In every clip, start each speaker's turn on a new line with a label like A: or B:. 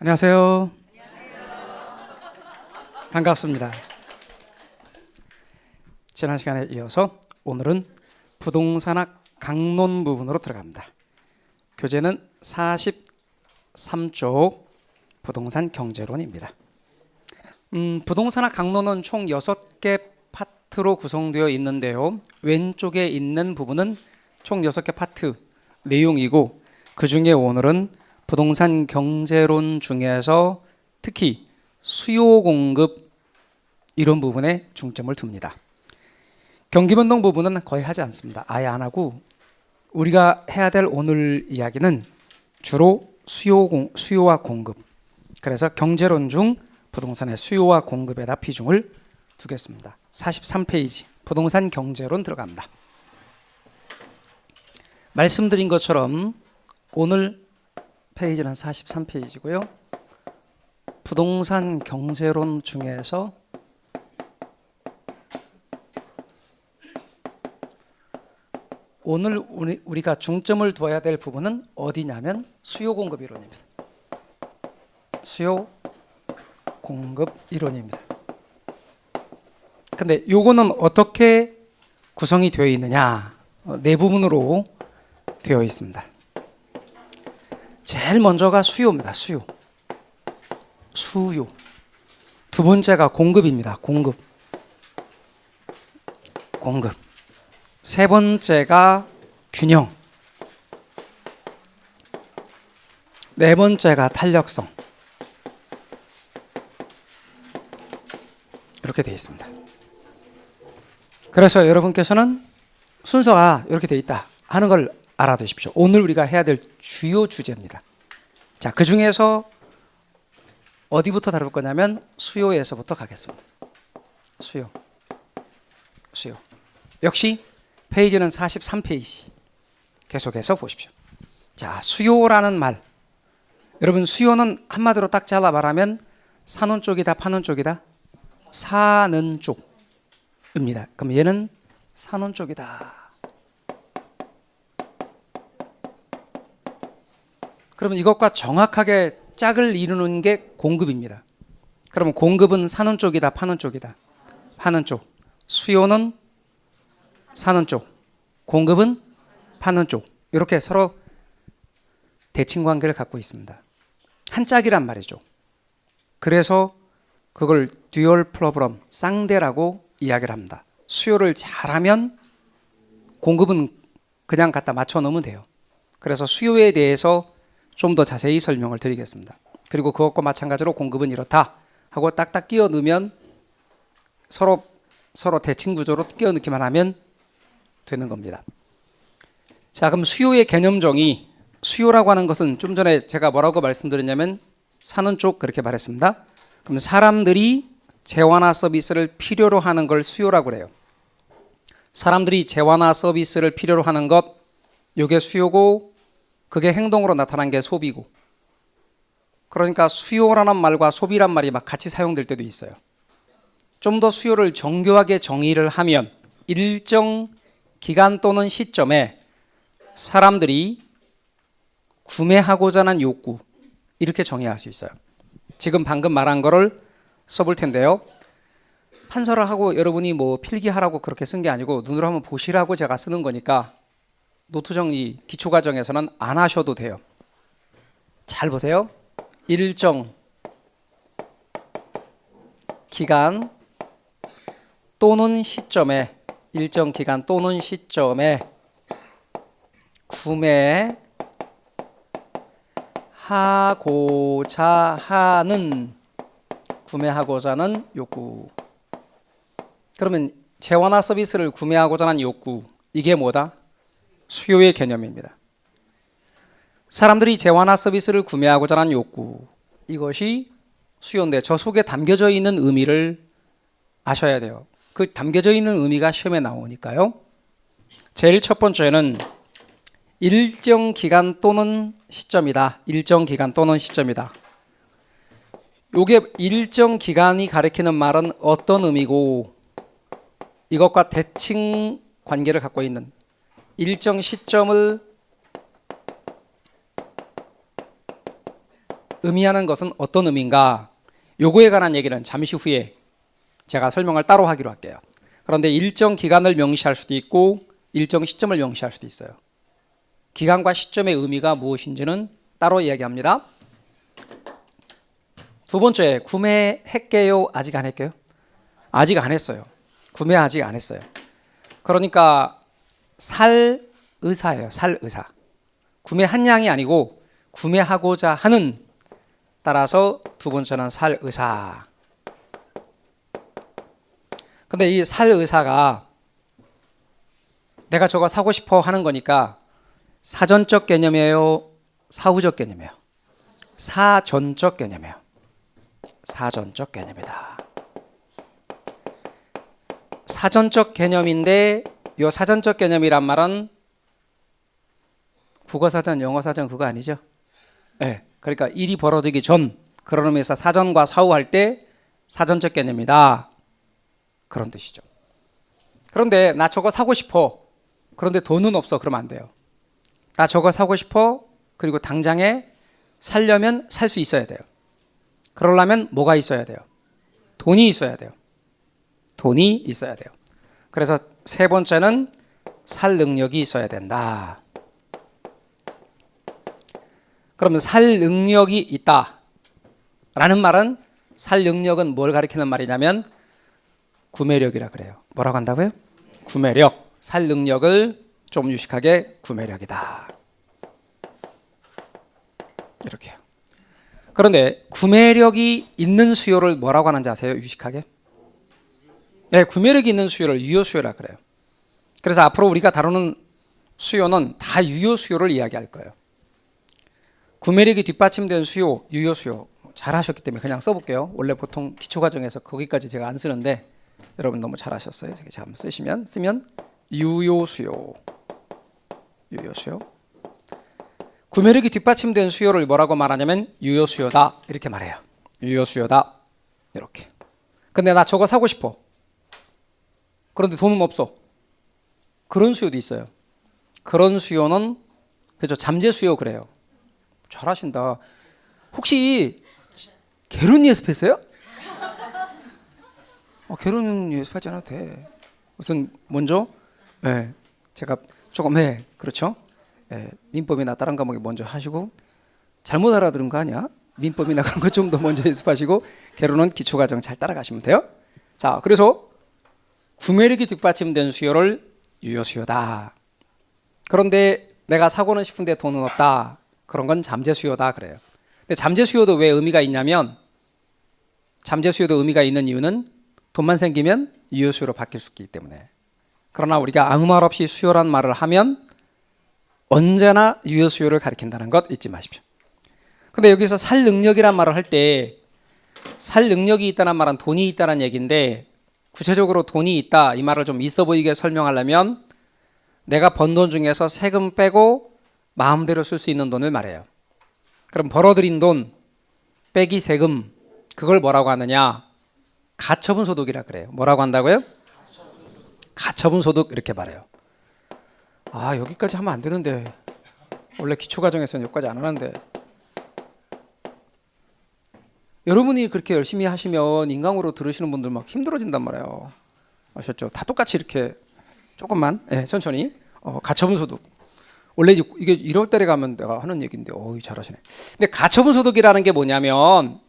A: 안녕하세요. 반갑습니다. 지난 시간에 이어서 오늘은 부동산학 강론 부분으로 들어갑니다. 교재는 43쪽 부동산 경제론입니다. 부동산학 강론은 총 6개 파트로 구성되어 있는데요. 왼쪽에 있는 부분은 총 6개 파트 내용이고, 그 중에 오늘은 부동산 경제론 중에서 특히 수요 공급 이런 부분에 중점을 둡니다. 경기변동 부분은 거의 하지 않습니다. 아예 안 하고, 우리가 해야 될 오늘 이야기는 주로 수요와 공급, 그래서 경제론 중 부동산의 수요와 공급에다 비중을 두겠습니다. 43페이지 부동산 경제론 들어갑니다. 말씀드린 것처럼 오늘 페이지는 43페이지고요. 부동산 경제론 중에서 오늘 우리가 중점을 두어야 될 부분은 어디냐면 수요 공급 이론입니다. 수요 공급 이론입니다. 근데 요거는 어떻게 구성이 되어 있느냐? 네 부분으로 되어 있습니다. 제일 먼저가 수요입니다. 수요. 두 번째가 공급입니다. 공급. 세 번째가 균형. 네 번째가 탄력성. 이렇게 되어 있습니다. 그래서 여러분께서는 순서가 이렇게 되어 있다 하는 걸 알아두십시오. 오늘 우리가 해야 될 주요 주제입니다. 자, 그 중에서 어디부터 다룰 거냐면 수요에서부터 가겠습니다. 수요. 역시 페이지는 43페이지. 계속해서 보십시오. 자, 수요라는 말. 여러분, 수요는 한마디로 딱 잘라 말하면 사는 쪽이다, 파는 쪽이다? 사는 쪽입니다. 그럼 얘는 사는 쪽이다. 그러면 이것과 정확하게 짝을 이루는 게 공급입니다. 그러면 공급은 사는 쪽이다, 파는 쪽이다? 파는 쪽. 수요는 사는 쪽, 공급은 파는 쪽. 이렇게 서로 대칭 관계를 갖고 있습니다. 한 짝이란 말이죠. 그래서 그걸 듀얼 프로블럼, 쌍대라고 이야기를 합니다. 수요를 잘하면 공급은 그냥 갖다 맞춰 놓으면 돼요. 그래서 수요에 대해서 좀 더 자세히 설명을 드리겠습니다. 그리고 그것과 마찬가지로 공급은 이렇다 하고 딱딱 끼워 넣으면 서로 대칭 구조로 끼워 넣기만 하면 되는 겁니다. 자, 그럼 수요의 개념정의. 수요라고 하는 것은 좀 전에 제가 뭐라고 말씀드렸냐면 사는 쪽 그렇게 말했습니다. 그럼 사람들이 재화나 서비스를 필요로 하는 걸 수요라고 그래요. 사람들이 재화나 서비스를 필요로 하는 것, 이게 수요고, 그게 행동으로 나타난 게 소비고. 그러니까 수요라는 말과 소비란 말이 막 같이 사용될 때도 있어요. 좀 더 수요를 정교하게 정의를 하면 일정 기간 또는 시점에 사람들이 구매하고자 하는 욕구, 이렇게 정의할 수 있어요. 지금 방금 말한 거를 써볼 텐데요. 판서를 하고 여러분이 뭐 필기하라고 그렇게 쓴 게 아니고 눈으로 한번 보시라고 제가 쓰는 거니까 노트 정리 기초과정에서는 안 하셔도 돼요. 잘 보세요. 일정 기간 또는 시점에, 일정 기간 또는 시점에 구매하고자 하는 욕구. 그러면 재화나 서비스를 구매하고자 하는 욕구, 이게 뭐다? 수요의 개념입니다. 사람들이 재화나 서비스를 구매하고자 하는 욕구, 이것이 수요인데 저 속에 담겨져 있는 의미를 아셔야 돼요. 그 담겨져 있는 의미가 시험에 나오니까요. 제일 첫 번째는 일정 기간 또는 시점이다. 일정 기간 또는 시점이다. 요게 일정 기간이 가리키는 말은 어떤 의미고, 이것과 대칭 관계를 갖고 있는 일정 시점을 의미하는 것은 어떤 의미인가? 요거에 관한 얘기는 잠시 후에 제가 설명을 따로 하기로 할게요. 그런데 일정 기간을 명시할 수도 있고 일정 시점을 명시할 수도 있어요. 기간과 시점의 의미가 무엇인지는 따로 이야기합니다. 두 번째, 구매했게요? 아직 안 했게요? 아직 안 했어요. 구매 아직 안 했어요. 그러니까 살 의사예요. 살 의사. 구매한 양이 아니고 구매하고자 하는, 따라서 두 번째는 살 의사. 근데 이 살 의사가 내가 저거 사고 싶어 하는 거니까 사전적 개념이에요? 사후적 개념이에요? 사전적 개념이에요. 사전적 개념이다. 사전적 개념인데 이 사전적 개념이란 말은 국어사전, 영어사전 그거 아니죠? 네. 그러니까 일이 벌어지기 전, 그런 의미에서 사전과 사후 할 때 사전적 개념이다. 그런 뜻이죠. 그런데 나 저거 사고 싶어. 그런데 돈은 없어. 그러면 안 돼요. 나 저거 사고 싶어. 그리고 당장에 살려면 살 수 있어야 돼요. 그러려면 뭐가 있어야 돼요? 돈이 있어야 돼요. 돈이 있어야 돼요. 그래서 세 번째는 살 능력이 있어야 된다. 그러면 살 능력이 있다 라는 말은, 살 능력은 뭘 가리키는 말이냐면 구매력이라 그래요. 뭐라고 한다고요? 구매력. 살 능력을 좀 유식하게 구매력이다. 이렇게요. 그런데 구매력이 있는 수요를 뭐라고 하는지 아세요? 유식하게? 네, 구매력이 있는 수요를 유효 수요라 그래요. 그래서 앞으로 우리가 다루는 수요는 다 유효 수요를 이야기할 거예요. 구매력이 뒷받침된 수요, 유효 수요. 잘하셨기 때문에 그냥 써볼게요. 원래 보통 기초과정에서 거기까지 제가 안 쓰는데 여러분 너무 잘하셨어요. 제가 한번 쓰면 유효 수요. 유효 수요. 구매력이 뒷받침된 수요를 뭐라고 말하냐면 유효 수요다. 이렇게 말해요. 유효 수요다. 이렇게. 근데 나 저거 사고 싶어. 그런데 돈은 없어. 그런 수요도 있어요. 그런 수요는 그죠, 잠재 수요 그래요. 잘하신다. 혹시 결혼 연습했어요? 결혼 연습하지 않아도 돼. 우선 먼저 제가 조금 그렇죠. 민법이나 다른 과목에 먼저 하시고, 잘못 알아들은 거 아니야? 민법이나 그런 거 좀 더 먼저 연습하시고 결혼은 기초과정 잘 따라가시면 돼요. 자, 그래서 구매력이 뒷받침된 수요를 유효 수요다. 그런데 내가 사고는 싶은데 돈은 없다. 그런 건 잠재 수요다 그래요. 근데 잠재 수요도 왜 의미가 있냐면, 잠재 수요도 의미가 있는 이유는 돈만 생기면 유효 수요로 바뀔 수 있기 때문에. 그러나 우리가 아무 말 없이 수요란 말을 하면 언제나 유효 수요를 가리킨다는 것 잊지 마십시오. 근데 여기서 살 능력이란 말을 할 때, 살 능력이 있다는 말은 돈이 있다는 얘기인데, 구체적으로 돈이 있다 이 말을 좀 있어 보이게 설명하려면 내가 번 돈 중에서 세금 빼고 마음대로 쓸 수 있는 돈을 말해요. 그럼 벌어들인 돈 빼기 세금, 그걸 뭐라고 하느냐? 가처분 소득이라 그래요. 뭐라고 한다고요? 가처분 소득 이렇게 말해요. 여기까지 하면 안 되는데, 원래 기초과정에서는 여기까지 안 하는데. 여러분이 그렇게 열심히 하시면 인강으로 들으시는 분들 막 힘들어진단 말이에요. 아셨죠? 다 똑같이 이렇게 조금만 천천히. 가처분 소득. 원래 이게 1월 달에 가면 내가 하는 얘기인데, 잘하시네. 근데 가처분 소득이라는 게 뭐냐면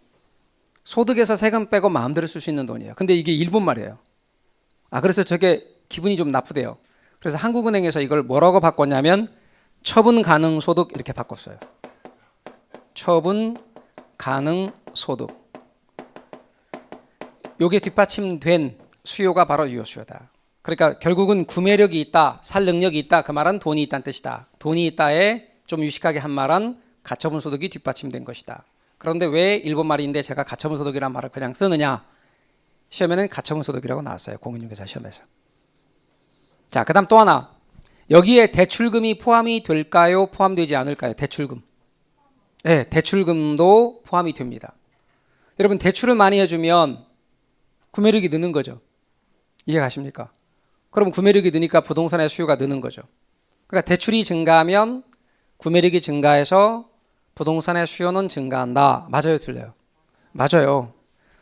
A: 소득에서 세금 빼고 마음대로 쓸 수 있는 돈이에요. 근데 이게 일본 말이에요. 그래서 저게 기분이 좀 나쁘대요. 그래서 한국은행에서 이걸 뭐라고 바꿨냐면 처분 가능 소득 이렇게 바꿨어요. 처분 가능 소득. 요게 뒷받침된 수요가 바로 유효 수요다. 그러니까 결국은 구매력이 있다, 살 능력이 있다, 그 말은 돈이 있다는 뜻이다. 돈이 있다에 좀 유식하게 한 말은 가처분 소득이 뒷받침된 것이다. 그런데 왜 일본 말인데 제가 가처분 소득이라는 말을 그냥 쓰느냐? 시험에는 가처분 소득이라고 나왔어요. 공인중개사 시험에서. 자, 그 다음 또 하나. 여기에 대출금이 포함이 될까요? 포함되지 않을까요? 대출금. 네, 대출금도 포함이 됩니다. 여러분, 대출을 많이 해주면 구매력이 느는 거죠. 이해가십니까? 그럼 구매력이 느니까 부동산의 수요가 느는 거죠. 그러니까 대출이 증가하면 구매력이 증가해서 부동산의 수요는 증가한다. 맞아요, 틀려요? 맞아요.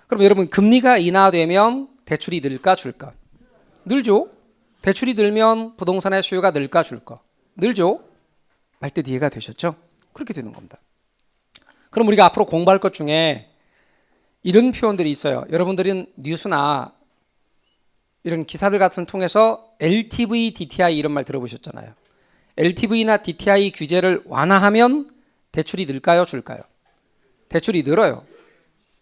A: 그럼 여러분 금리가 인하되면 대출이 늘까 줄까? 늘죠. 대출이 늘면 부동산의 수요가 늘까 줄까? 늘죠. 말뜻 이해가 되셨죠? 그렇게 되는 겁니다. 그럼 우리가 앞으로 공부할 것 중에 이런 표현들이 있어요. 여러분들은 뉴스나 이런 기사들 같은 통해서 LTV, DTI 이런 말 들어보셨잖아요. LTV나 DTI 규제를 완화하면 대출이 늘까요, 줄까요? 대출이 늘어요.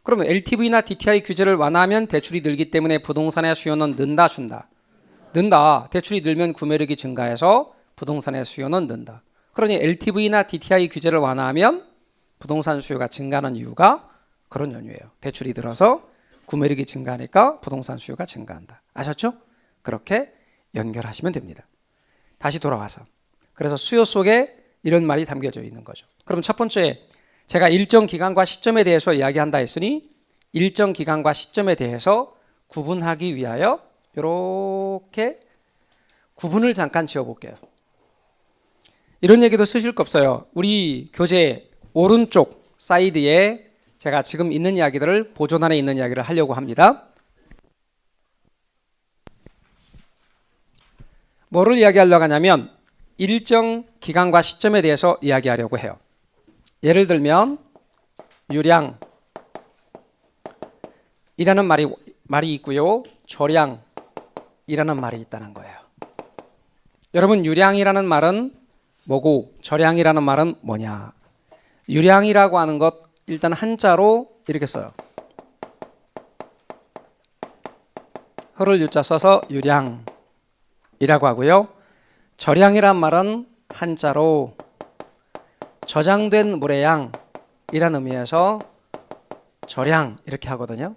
A: 그러면 LTV나 DTI 규제를 완화하면 대출이 늘기 때문에 부동산의 수요는 는다, 준다? 는다. 대출이 늘면 구매력이 증가해서 부동산의 수요는 는다. 그러니 LTV나 DTI 규제를 완화하면 부동산 수요가 증가하는 이유가 그런 연유예요. 대출이 들어서 구매력이 증가하니까 부동산 수요가 증가한다. 아셨죠? 그렇게 연결하시면 됩니다. 다시 돌아와서 그래서 수요 속에 이런 말이 담겨져 있는 거죠. 그럼 첫 번째 제가 일정 기간과 시점에 대해서 이야기한다 했으니 일정 기간과 시점에 대해서 구분하기 위하여 이렇게 구분을 잠깐 지어볼게요. 이런 얘기도 쓰실 거 없어요. 우리 교재 오른쪽 사이드에 제가 지금 있는 이야기들을 보존안에 있는 이야기를 하려고 합니다. 뭐를 이야기하려고 하냐면 일정 기간과 시점에 대해서 이야기하려고 해요. 예를 들면 유량이라는 말이 있고요. 저량이라는 말이 있다는 거예요. 여러분 유량이라는 말은 뭐고 저량이라는 말은 뭐냐? 유량이라고 하는 것 일단 한자로 이렇게 써요. 흐를 유자 써서 유량이라고 하고요. 저량이란 말은 한자로 저장된 물의 양이라는 의미에서 저량 이렇게 하거든요.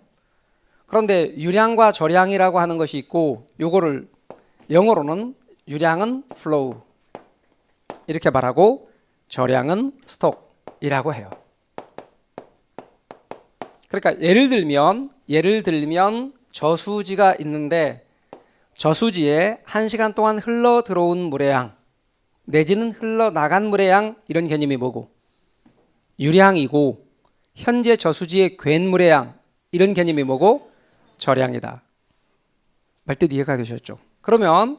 A: 그런데 유량과 저량이라고 하는 것이 있고 요거를 영어로는 유량은 flow 이렇게 말하고 저량은 stock이라고 해요. 그러니까 예를 들면 저수지가 있는데 저수지에 1시간 동안 흘러 들어온 물의 양 내지는 흘러나간 물의 양 이런 개념이 뭐고 유량이고 현재 저수지에 괜 물의 양 이런 개념이 뭐고 저량이다. 말뜻 이해가 되셨죠? 그러면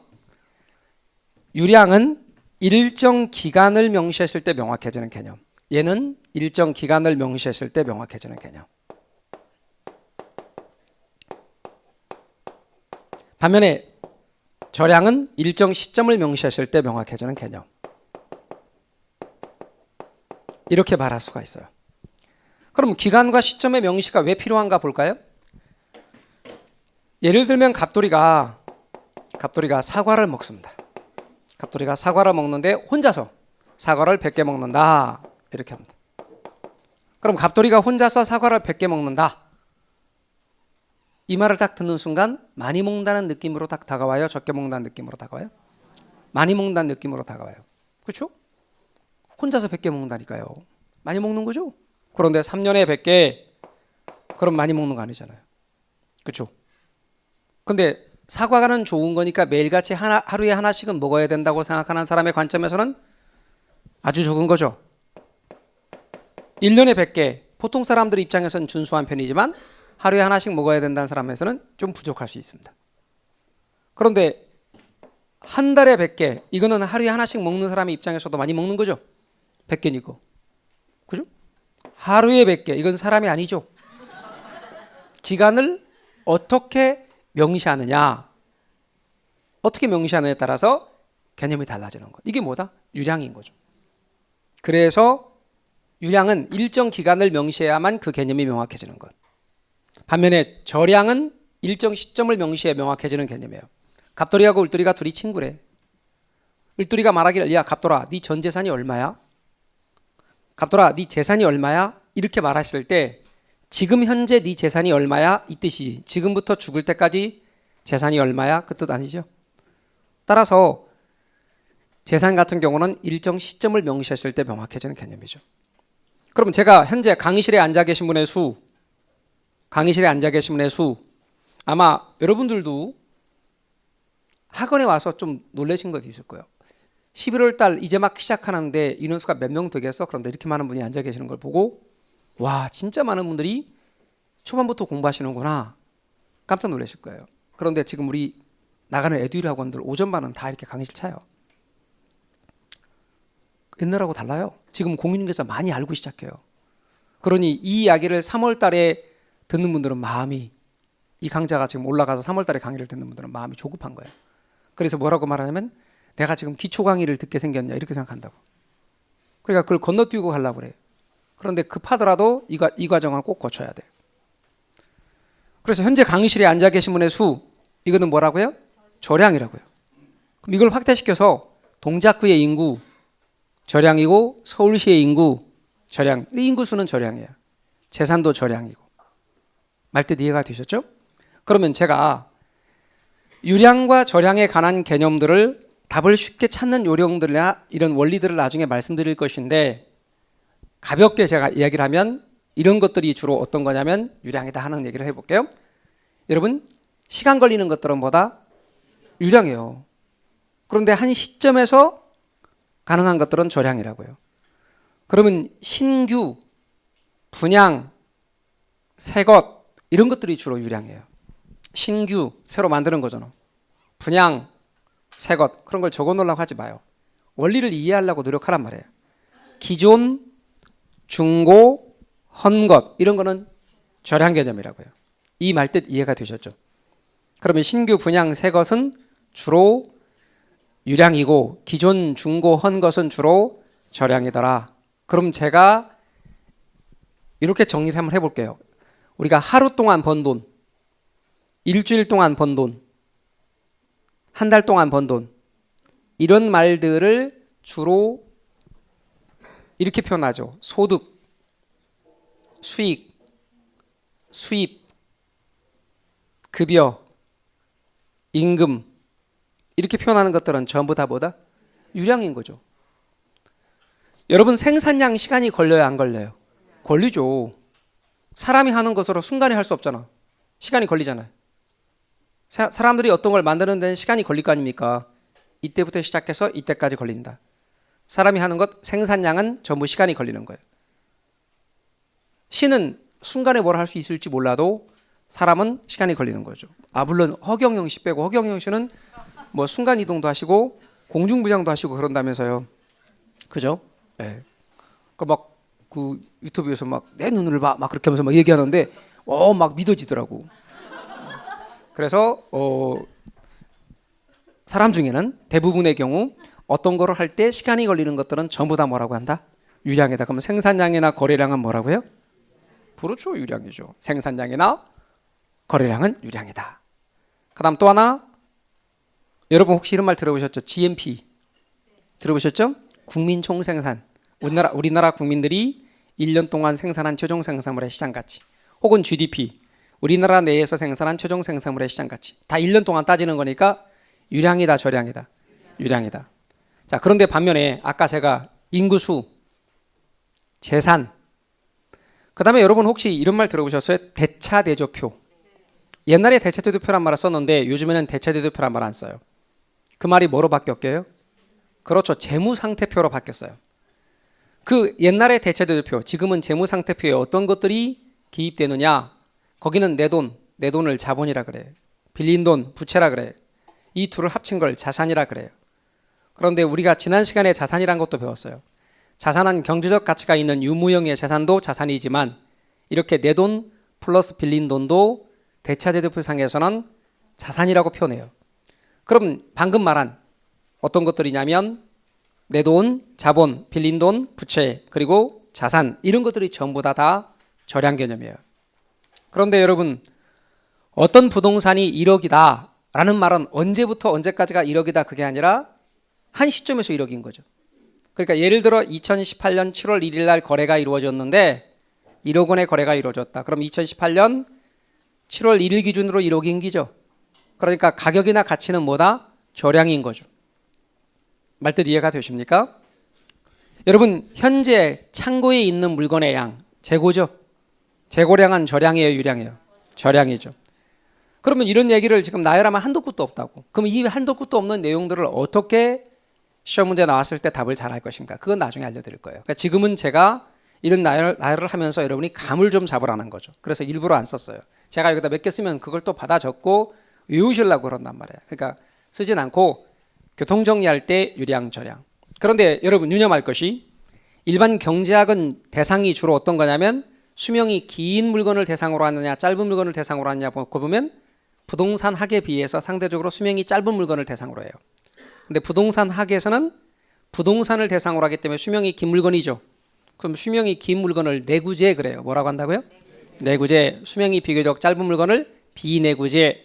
A: 유량은 일정 기간을 명시했을 때 명확해지는 개념. 얘는 일정 기간을 명시했을 때 명확해지는 개념. 반면에 저량은 일정 시점을 명시했을 때 명확해지는 개념. 이렇게 말할 수가 있어요. 그럼 기간과 시점의 명시가 왜 필요한가 볼까요? 예를 들면 갑돌이가 사과를 먹습니다. 갑돌이가 사과를 먹는데 혼자서 사과를 100개 먹는다. 이렇게 합니다. 그럼 갑돌이가 혼자서 사과를 100개 먹는다. 이 말을 딱 듣는 순간 많이 먹는다는 느낌으로 딱 다가와요? 적게 먹는다는 느낌으로 다가와요? 많이 먹는다는 느낌으로 다가와요. 그렇죠? 혼자서 100개 먹는다니까요. 많이 먹는 거죠? 그런데 3년에 100개 그럼 많이 먹는 거 아니잖아요. 그렇죠? 근데 사과는 좋은 거니까 매일같이 하루에 하나씩은 먹어야 된다고 생각하는 사람의 관점에서는 아주 적은 거죠. 1년에 100개 보통 사람들 입장에서는 준수한 편이지만 하루에 하나씩 먹어야 된다는 사람에서는 좀 부족할 수 있습니다. 그런데 한 달에 100개 이거는 하루에 하나씩 먹는 사람의 입장에서도 많이 먹는 거죠. 100개니까. 그죠? 하루에 100개 이건 사람이 아니죠. 기간을 어떻게 명시하느냐 어떻게 명시하느냐에 따라서 개념이 달라지는 것. 이게 뭐다? 유량인 거죠. 그래서 유량은 일정 기간을 명시해야만 그 개념이 명확해지는 것. 반면에 저량은 일정 시점을 명시해 명확해지는 개념이에요. 갑돌이하고 을돌이가 둘이 친구래. 을돌이가 말하기를 야 갑돌아 네 전 재산이 얼마야? 갑돌아 네 재산이 얼마야? 이렇게 말했을 때 지금 현재 네 재산이 얼마야? 이 뜻이지. 지금부터 죽을 때까지 재산이 얼마야? 그 뜻 아니죠. 따라서 재산 같은 경우는 일정 시점을 명시했을 때 명확해지는 개념이죠. 그럼 제가 현재 강의실에 앉아 계신 분의 수 아마 여러분들도 학원에 와서 좀 놀라신 것도 있을 거예요. 11월 달 이제 막 시작하는데 인원수가 몇 명 되겠어? 그런데 이렇게 많은 분이 앉아 계시는 걸 보고 와, 진짜 많은 분들이 초반부터 공부하시는구나. 깜짝 놀라실 거예요. 그런데 지금 우리 나가는 에듀윌 학원들 오전반은 다 이렇게 강의실 차요. 옛날하고 달라요. 지금 공인중개사 많이 알고 시작해요. 그러니 이 이야기를 3월 달에 듣는 분들은 마음이, 이 강좌가 지금 올라가서 3월 달에 강의를 듣는 분들은 마음이 조급한 거예요. 그래서 뭐라고 말하냐면 내가 지금 기초 강의를 듣게 생겼냐 이렇게 생각한다고. 그러니까 그걸 건너뛰고 가려고 그래요. 그런데 급하더라도 이 과정은 꼭 거쳐야 돼요. 그래서 현재 강의실에 앉아 계신 분의 수, 이거는 뭐라고요? 절량이라고요. 그럼 이걸 확대시켜서 동작구의 인구 절량이고 서울시의 인구 절량, 인구수는 절량이에요. 재산도 절량이고. 말뜻 이해가 되셨죠? 그러면 제가 유량과 절량에 관한 개념들을 답을 쉽게 찾는 요령들이나 이런 원리들을 나중에 말씀드릴 것인데 가볍게 제가 이야기를 하면 이런 것들이 주로 어떤 거냐면 유량이다 하는 얘기를 해볼게요. 여러분, 시간 걸리는 것들은 뭐다? 유량이에요. 그런데 한 시점에서 가능한 것들은 절량이라고요. 그러면 신규, 분양, 새것 이런 것들이 주로 유량이에요. 신규, 새로 만드는 거잖아. 분양, 새것 그런 걸 적어 놓으려고 하지 마요. 원리를 이해하려고 노력하란 말이에요. 기존, 중고, 헌것 이런 거는 절량 개념이라고요. 이 말뜻 이해가 되셨죠? 그러면 신규, 분양, 새것은 주로 유량이고 기존, 중고, 헌것은 주로 절량이더라. 그럼 제가 이렇게 정리를 한번 해볼게요. 우리가 하루 동안 번 돈, 일주일 동안 번 돈, 한 달 동안 번 돈 이런 말들을 주로 이렇게 표현하죠. 소득, 수익, 수입, 급여, 임금 이렇게 표현하는 것들은 전부 다 뭐다? 유량인 거죠. 여러분 생산량 시간이 걸려요 안 걸려요? 걸리죠. 사람이 하는 것으로 순간에 할 수 없잖아. 시간이 걸리잖아요. 사람들이 어떤 걸 만드는 데는 시간이 걸릴 거 아닙니까? 이때부터 시작해서 이때까지 걸린다. 사람이 하는 것 생산량은 전부 시간이 걸리는 거예요. 신은 순간에 뭘 할 수 있을지 몰라도 사람은 시간이 걸리는 거죠. 물론 허경영 씨 빼고 허경영 씨는 뭐 순간 이동도 하시고 공중부양도 하시고 그런다면서요. 그죠? 네. 그 유튜브에서 막 내 눈을 봐 막 그렇게 하면서 막 얘기하는데 막 믿어지더라고. 그래서 사람 중에는 대부분의 경우 어떤 거를 할 때 시간이 걸리는 것들은 전부 다 뭐라고 한다? 유량이다. 그러면 생산량이나 거래량은 뭐라고요? 그렇죠. 유량이죠. 생산량이나 거래량은 유량이다. 그 다음 또 하나 여러분 혹시 이런 말 들어보셨죠? GNP 들어보셨죠? 국민총생산. 우리나라 국민들이 1년 동안 생산한 최종 생산물의 시장가치 혹은 GDP 우리나라 내에서 생산한 최종 생산물의 시장가치 다 1년 동안 따지는 거니까 유량이다 절량이다? 유량이다. 자, 그런데 반면에 아까 제가 인구수, 재산 그 다음에 여러분 혹시 이런 말 들어보셨어요? 대차대조표. 옛날에 대차대조표란 말을 썼는데 요즘에는 대차대조표란 말 안 써요. 그 말이 뭐로 바뀌었게요? 그렇죠. 재무상태표로 바뀌었어요. 그 옛날에 대차대조표, 지금은 재무상태표에 어떤 것들이 기입되느냐? 거기는 내 돈을 자본이라 그래. 빌린 돈, 부채라 그래. 이 둘을 합친 걸 자산이라 그래요. 그런데 우리가 지난 시간에 자산이란 것도 배웠어요. 자산은 경제적 가치가 있는 유무형의 자산도 자산이지만 이렇게 내 돈 플러스 빌린 돈도 대차대조표상에서는 자산이라고 표현해요. 그럼 방금 말한 어떤 것들이냐면 내 돈, 자본, 빌린 돈, 부채 그리고 자산 이런 것들이 전부 다 절량 개념이에요. 그런데 여러분 어떤 부동산이 1억이다 라는 말은 언제부터 언제까지가 1억이다 그게 아니라 한 시점에서 1억인 거죠. 그러니까 예를 들어 2018년 7월 1일 날 거래가 이루어졌는데 1억 원의 거래가 이루어졌다. 그럼 2018년 7월 1일 기준으로 1억인 기죠. 그러니까 가격이나 가치는 뭐다? 절량인 거죠. 말뜻 이해가 되십니까? 여러분 현재 창고에 있는 물건의 양 재고죠. 재고량은 절량이에요, 유량이에요? 절량이죠. 그러면 이런 얘기를 지금 나열하면 한도 끝도 없다고. 그럼 이 한도 끝도 없는 내용들을 어떻게 시험 문제 나왔을 때 답을 잘 할 것인가? 그건 나중에 알려드릴 거예요. 그러니까 지금은 제가 이런 나열을 하면서 여러분이 감을 좀 잡으라는 거죠. 그래서 일부러 안 썼어요. 제가 여기다 몇 개 쓰면 그걸 또 받아 적고 외우시려고 그런단 말이에요. 그러니까 쓰진 않고 교통 정리할 때 유량, 절량. 그런데 여러분 유념할 것이 일반 경제학은 대상이 주로 어떤 거냐면 수명이 긴 물건을 대상으로 하느냐 짧은 물건을 대상으로 하느냐 보면 부동산 학에 비해서 상대적으로 수명이 짧은 물건을 대상으로 해요. 근데 부동산 학에서는 부동산을 대상으로 하기 때문에 수명이 긴 물건이죠. 그럼 수명이 긴 물건을 내구재 그래요. 뭐라고 한다고요? 내구재. 수명이 비교적 짧은 물건을 비내구재.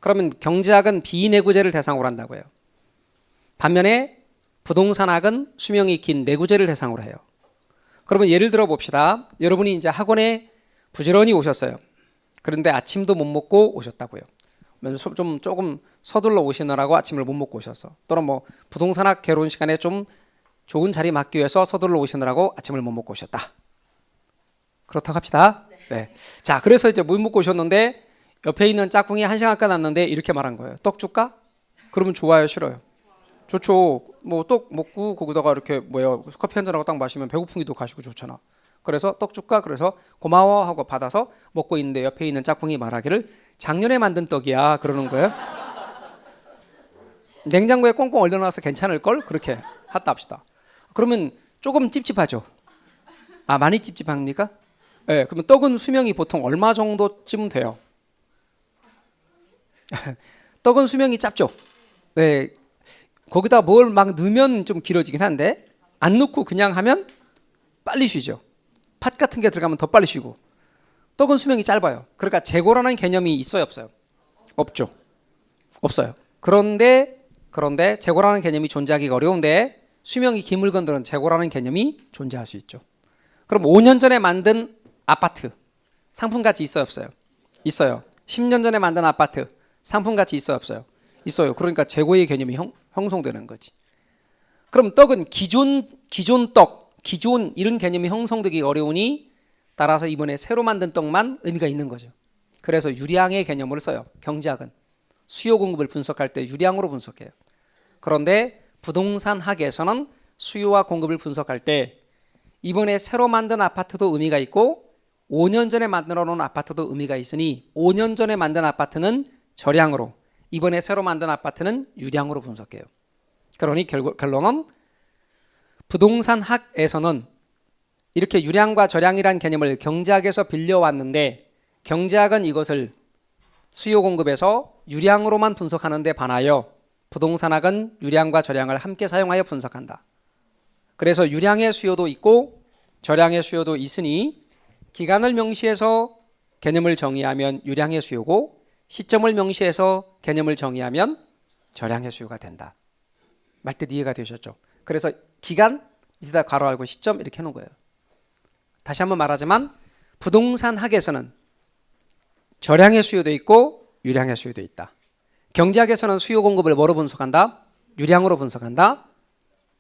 A: 그러면 경제학은 비내구재를 대상으로 한다고요. 반면에 부동산학은 수명이 긴 내구재를 대상으로 해요. 그러면 예를 들어 봅시다. 여러분이 이제 학원에 부지런히 오셨어요. 그런데 아침도 못 먹고 오셨다고요. 좀 조금 서둘러 오시느라고 아침을 못 먹고 오셨어. 또는 뭐 부동산학 개론 시간에 좀 좋은 자리 맡기 위해서 서둘러 오시느라고 아침을 못 먹고 오셨다. 그렇다고 합시다. 네. 자, 그래서 이제 못 먹고 오셨는데 옆에 있는 짝꿍이 1시간 끝났는데 이렇게 말한 거예요. 떡 줄까? 그러면 좋아요, 싫어요? 좋죠. 뭐 떡 먹고 거기다가 이렇게 커피 한 잔하고 딱 마시면 배고픈 기도 가시고 좋잖아. 그래서 떡 줄까? 그래서 고마워 하고 받아서 먹고 있는데 옆에 있는 짝꿍이 말하기를 작년에 만든 떡이야 그러는 거예요. 냉장고에 꽁꽁 얼려놔서 괜찮을걸? 그렇게 했다 합시다. 그러면 조금 찝찝하죠. 아, 많이 찝찝합니까? 네, 그러면 떡은 수명이 보통 얼마 정도쯤 돼요? 떡은 수명이 짧죠. 네, 거기다 뭘 막 넣으면 좀 길어지긴 한데 안 넣고 그냥 하면 빨리 쉬죠. 팥 같은 게 들어가면 더 빨리 쉬고. 떡은 수명이 짧아요. 그러니까 재고라는 개념이 있어요, 없어요? 없죠. 없어요. 그런데 재고라는 개념이 존재하기가 어려운데 수명이 긴 물건들은 재고라는 개념이 존재할 수 있죠. 그럼 5년 전에 만든 아파트 상품가치 있어요, 없어요? 있어요. 10년 전에 만든 아파트 상품가치 있어요, 없어요? 있어요. 그러니까 재고의 개념이 형성되는 거지. 그럼 떡은 기존 떡, 기존 이런 개념이 형성되기 어려우니 따라서 이번에 새로 만든 떡만 의미가 있는 거죠. 그래서 유량의 개념을 써요. 경제학은 수요 공급을 분석할 때 유량으로 분석해요. 그런데 부동산 학에서는 수요와 공급을 분석할 때 이번에 새로 만든 아파트도 의미가 있고 5년 전에 만들어 놓은 아파트도 의미가 있으니 5년 전에 만든 아파트는 절량으로, 이번에 새로 만든 아파트는 유량으로 분석해요. 그러니 결론은 부동산 학에서는 이렇게 유량과 절량이란 개념을 경제학에서 빌려왔는데 경제학은 이것을 수요 공급에서 유량으로만 분석하는 데 반하여 부동산학은 유량과 절량을 함께 사용하여 분석한다. 그래서 유량의 수요도 있고 절량의 수요도 있으니 기간을 명시해서 개념을 정의하면 유량의 수요고 시점을 명시해서 개념을 정의하면 절량의 수요가 된다. 말뜻 이해가 되셨죠? 그래서 기간 밑에다 괄호 알고 시점 이렇게 해놓은 거예요. 다시 한번 말하지만 부동산 학에서는 절량의 수요도 있고 유량의 수요도 있다. 경제학에서는 수요 공급을 뭐로 분석한다? 유량으로 분석한다.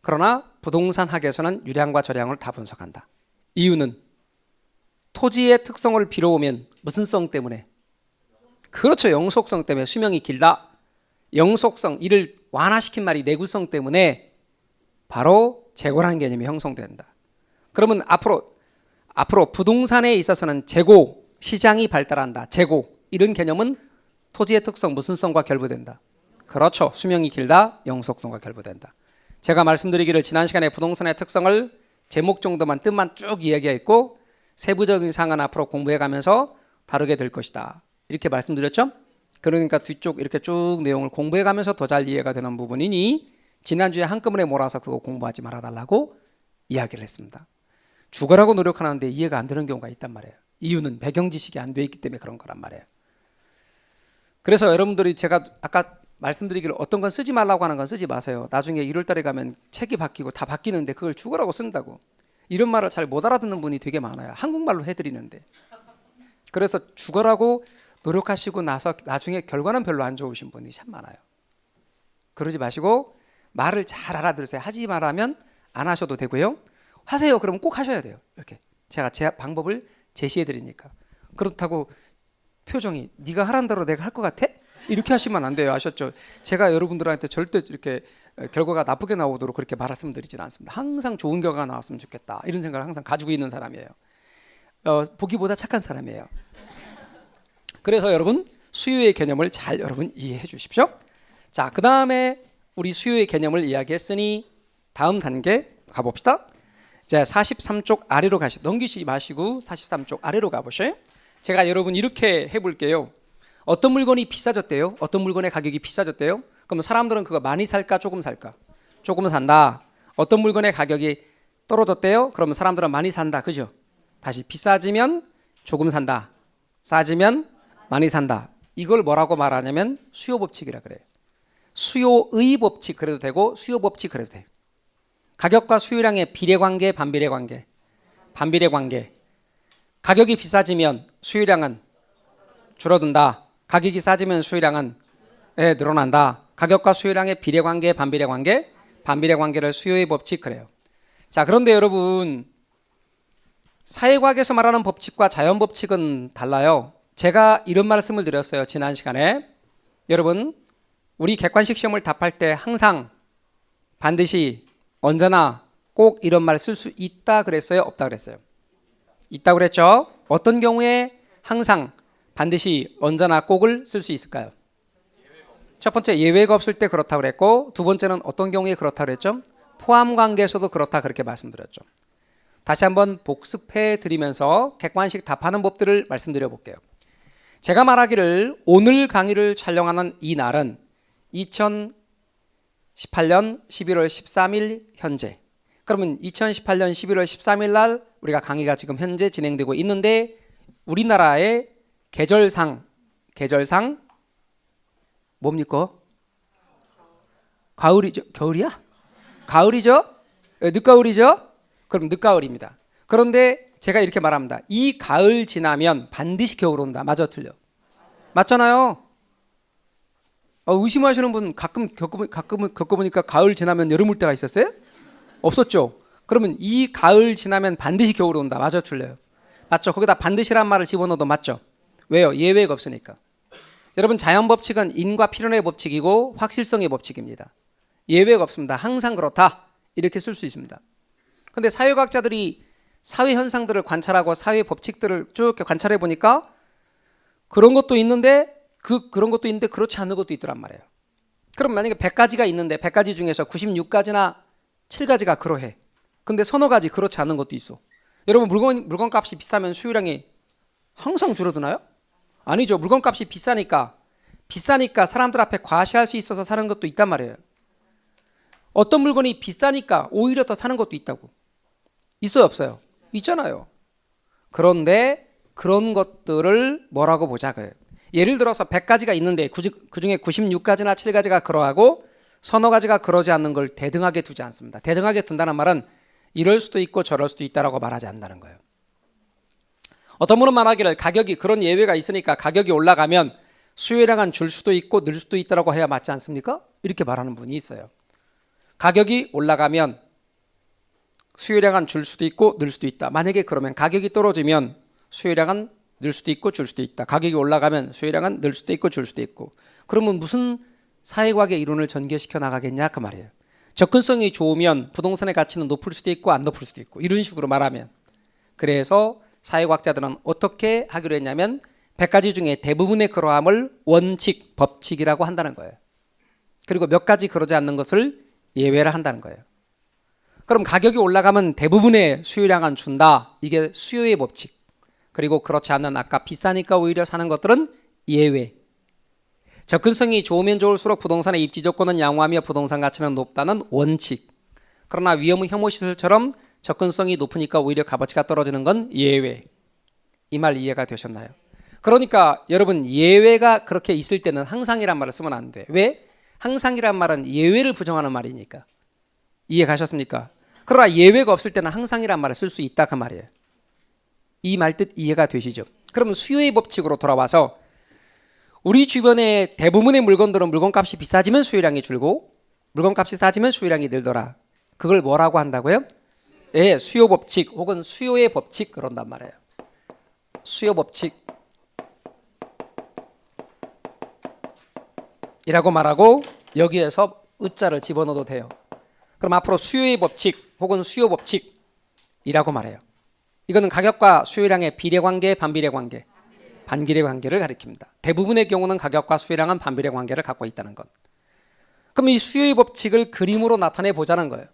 A: 그러나 부동산 학에서는 유량과 절량을 다 분석한다. 이유는 토지의 특성을 빌어오면 무슨 성 때문에? 그렇죠. 영속성 때문에. 수명이 길다. 영속성, 이를 완화시킨 말이 내구성 때문에 바로 재고라는 개념이 형성된다. 그러면 앞으로 부동산에 있어서는 재고, 시장이 발달한다. 재고, 이런 개념은 토지의 특성, 무슨 성과 결부된다. 그렇죠. 수명이 길다, 영속성과 결부된다. 제가 말씀드리기를 지난 시간에 부동산의 특성을 제목 정도만 뜻만 쭉 이야기했고 세부적인 사항은 앞으로 공부해가면서 다루게 될 것이다. 이렇게 말씀드렸죠. 그러니까 뒤쪽 이렇게 쭉 내용을 공부해가면서 더 잘 이해가 되는 부분이니 지난주에 한꺼번에 몰아서 그거 공부하지 말아달라고 이야기를 했습니다. 죽으라고 노력하는데 이해가 안 되는 경우가 있단 말이에요. 이유는 배경 지식이 안 돼 있기 때문에 그런 거란 말이에요. 그래서 여러분들이 제가 아까 말씀드리기를 어떤 건 쓰지 말라고 하는 건 쓰지 마세요. 나중에 1월 달에 가면 책이 바뀌고 다 바뀌는데 그걸 죽으라고 쓴다고. 이런 말을 잘 못 알아듣는 분이 되게 많아요. 한국말로 해드리는데. 그래서 죽으라고 노력하시고 나서 나중에 결과는 별로 안 좋으신 분이 참 많아요. 그러지 마시고 말을 잘 알아들으세요. 하지 말라면 안 하셔도 되고요. 하세요. 그러면 꼭 하셔야 돼요. 이렇게 제가 제 방법을 제시해 드리니까. 그렇다고 표정이 네가 하란 대로 내가 할 것 같아? 이렇게 하시면 안 돼요. 아셨죠? 제가 여러분들한테 절대 이렇게 결과가 나쁘게 나오도록 그렇게 말씀드리지는 않습니다. 항상 좋은 결과가 나왔으면 좋겠다 이런 생각을 항상 가지고 있는 사람이에요. 보기보다 착한 사람이에요. 그래서 여러분 수요의 개념을 잘 여러분 이해해 주십시오. 자, 그 다음에 우리 수요의 개념을 이야기했으니 다음 단계 가봅시다. 자, 43쪽 아래로 넘기지 마시고 43쪽 아래로 가보셔요. 제가 여러분 이렇게 해볼게요. 어떤 물건이 비싸졌대요? 어떤 물건의 가격이 비싸졌대요? 그럼 사람들은 그거 많이 살까 조금 살까? 조금 산다. 어떤 물건의 가격이 떨어졌대요? 그러면 사람들은 많이 산다. 그죠? 다시 비싸지면 조금 산다. 싸지면 많이 산다. 이걸 뭐라고 말하냐면 수요 법칙이라 그래요. 수요의 법칙 그래도 되고 수요 법칙 그래도 돼요. 가격과 수요량의 비례관계, 반비례관계. 반비례관계. 가격이 비싸지면 수요량은 줄어든다. 가격이 싸지면 수요량은 늘어난다. 가격과 수요량의 비례관계, 반비례관계. 반비례관계를 수요의 법칙 그래요. 자, 그런데 여러분 사회과학에서 말하는 법칙과 자연법칙은 달라요. 제가 이런 말씀을 드렸어요. 지난 시간에. 여러분 우리 객관식 시험을 답할 때 항상 반드시 언제나 꼭 이런 말 쓸 수 있다 그랬어요? 없다 그랬어요? 있다 그랬죠? 어떤 경우에 항상 반드시 언제나 꼭을 쓸 수 있을까요? 첫 번째 예외가 없을 때 그렇다 그랬고 두 번째는 어떤 경우에 그렇다 그랬죠? 포함 관계에서도 그렇다 그렇게 말씀드렸죠. 다시 한번 복습해 드리면서 객관식 답하는 법들을 말씀드려 볼게요. 제가 말하기를 오늘 강의를 촬영하는 이 날은 2018년 11월 13일 현재. 그러면 2018년 11월 13일 날 우리가 강의가 지금 현재 진행되고 있는데 우리나라의 계절상 뭡니까? 가을이죠? 겨울이야? 가을이죠? 늦가을이죠? 그럼 늦가을입니다. 그런데 제가 이렇게 말합니다. 이 가을 지나면 반드시 겨울 온다. 맞아 틀려? 맞잖아요. 의심하시는 분 가끔 겪어보니까 가을 지나면 여름 올 때가 있었어요? 없었죠? 그러면 이 가을 지나면 반드시 겨울 온다. 맞아 틀려요? 맞죠? 거기다 반드시란 말을 집어넣어도 맞죠? 왜요? 예외가 없으니까. 여러분 자연법칙은 인과 필연의 법칙이고 확실성의 법칙입니다. 예외가 없습니다. 항상 그렇다. 이렇게 쓸 수 있습니다. 근데 사회과학자들이 사회 현상들을 관찰하고 사회 법칙들을 쭉 관찰해 보니까 그런 것도 있는데 그런 것도 있는데 그렇지 않은 것도 있더란 말이에요. 그럼 만약에 100가지가 있는데 100가지 중에서 96가지나 7가지가 그러해. 근데 서너 가지 그렇지 않은 것도 있어. 여러분 물건값이 비싸면 수요량이 항상 줄어드나요? 아니죠. 물건값이 비싸니까 사람들 앞에 과시할 수 있어서 사는 것도 있단 말이에요. 어떤 물건이 비싸니까 오히려 더 사는 것도 있다고. 있어요 없어요? 있잖아요. 그런데 그런 것들을 뭐라고 보자고요. 예를 들어서 100가지가 있는데 그중에 96가지나 7가지가 그러하고 서너 가지가 그러지 않는 걸 대등하게 두지 않습니다. 대등하게 둔다는 말은 이럴 수도 있고 저럴 수도 있다라고 말하지 않는다는 거예요. 어떤 분은 말하기를 가격이 그런 예외가 있으니까 가격이 올라가면 수요량은 줄 수도 있고 늘 수도 있다라고 해야 맞지 않습니까? 이렇게 말하는 분이 있어요. 가격이 올라가면 수요량은 줄 수도 있고 늘 수도 있다. 만약에 그러면 가격이 떨어지면 수요량은 늘 수도 있고 줄 수도 있다. 가격이 올라가면 수요량은 늘 수도 있고 줄 수도 있고. 그러면 무슨 사회과학의 이론을 전개시켜 나가겠냐 그 말이에요. 접근성이 좋으면 부동산의 가치는 높을 수도 있고 안 높을 수도 있고 이런 식으로 말하면. 그래서 사회과학자들은 어떻게 하기로 했냐면 100가지 중에 대부분의 그러함을 원칙, 법칙이라고 한다는 거예요. 그리고 몇 가지 그러지 않는 것을 예외를 한다는 거예요. 그럼 가격이 올라가면 대부분의 수요량은 준다. 이게 수요의 법칙. 그리고 그렇지 않은 아까 비싸니까 오히려 사는 것들은 예외. 접근성이 좋으면 좋을수록 부동산의 입지 조건은 양호하며 부동산 가치는 높다는 원칙. 그러나 위험 혐오시설처럼 접근성이 높으니까 오히려 값어치가 떨어지는 건 예외. 이 말 이해가 되셨나요? 그러니까 여러분 예외가 그렇게 있을 때는 항상이란 말을 쓰면 안 돼. 왜? 항상이란 말은 예외를 부정하는 말이니까. 이해 가셨습니까? 그러나 예외가 없을 때는 항상이란 말을 쓸 수 있다 그 말이에요. 이 말 뜻 이해가 되시죠? 그러면 수요의 법칙으로 돌아와서 우리 주변의 대부분의 물건들은 물건값이 비싸지면 수요량이 줄고 물건값이 싸지면 수요량이 늘더라. 그걸 뭐라고 한다고요? 예, 수요 법칙 혹은 수요의 법칙 그런단 말이에요. 수요 법칙 이라고 말하고 여기에서 으자를 집어넣어도 돼요. 그럼 앞으로 수요의 법칙 혹은 수요 법칙이라고 말해요. 이거는 가격과 수요량의 비례관계, 반비례관계, 반비례관계를 가리킵니다. 대부분의 경우는 가격과 수요량은 반비례 관계를 갖고 있다는 것. 그럼 이 수요의 법칙을 그림으로 나타내 보자는 거예요.